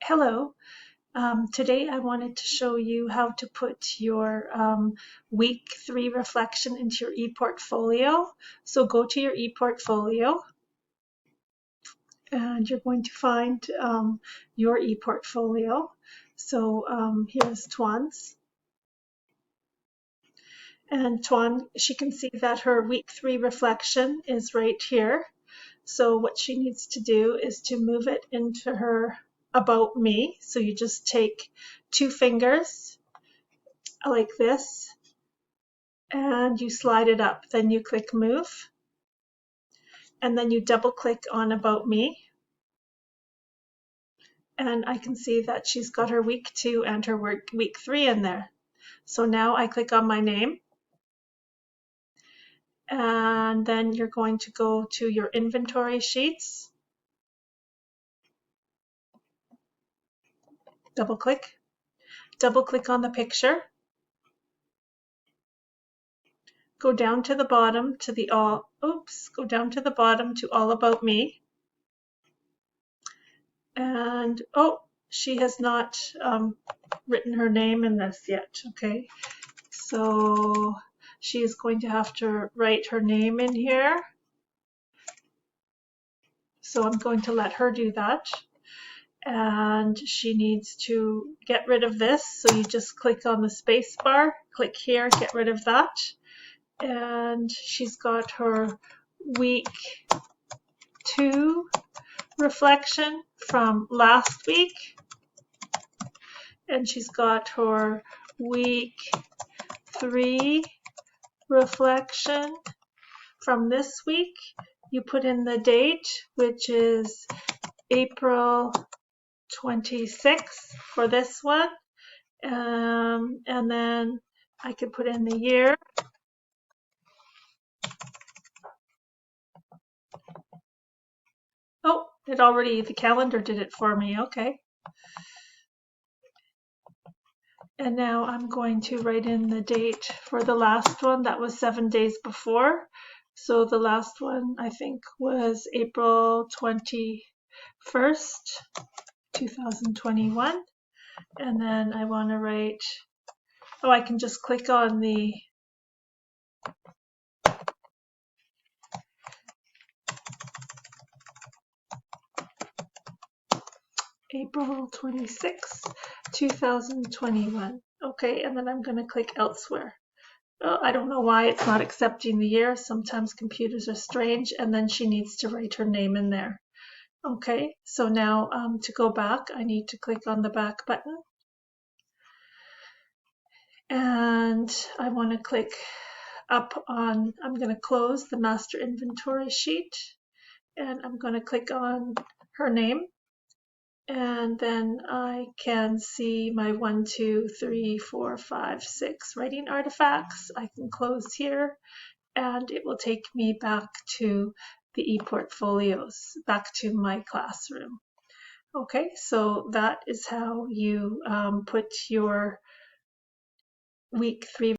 Hello. Today I wanted to show you how to put your week 3 reflection into your ePortfolio. So go to your ePortfolio and you're going to find your ePortfolio. So here's Tuan's. And Tuan, she can see that her week 3 reflection is right here. So what she needs to do is to move it into her About Me. So you just take 2 fingers like this and you slide it up. Then you click Move and then you double click on About Me. And I can see that she's got her week 2 and her week 3 in there. So now I click on my name and then you're going to go to your inventory sheets. Double click on the picture. Go down to the bottom to the go down to the bottom to All About Me. And she has not written her name in this yet. Okay, so she is going to have to write her name in here. So I'm going to let her do that. And she needs to get rid of this. So you just click on the space bar, click here, get rid of that. And she's got her week 2 reflection from last week. And she's got her week 3 reflection from this week. You put in the date, which is April 26th for this one. And then I could put in the year. Oh, the calendar did it for me. Okay. And now I'm going to write in the date for the last one. That was 7 days before. So the last one I think was April 21st, 2021. And then I want to write, I can just click on the April 26th, 2021. Okay, and then I'm going to click elsewhere. I don't know why it's not accepting the year. Sometimes computers are strange. And then she needs to write her name in there. Okay, so now to go back, I need to click on the back button. And I want to click up on, I'm going to close the master inventory sheet. And I'm going to click on her name. And then I can see my 1, 2, 3, 4, 5, 6 writing artifacts. I can close here and it will take me back to the ePortfolios, back to my classroom. Okay, so that is how you put your week 3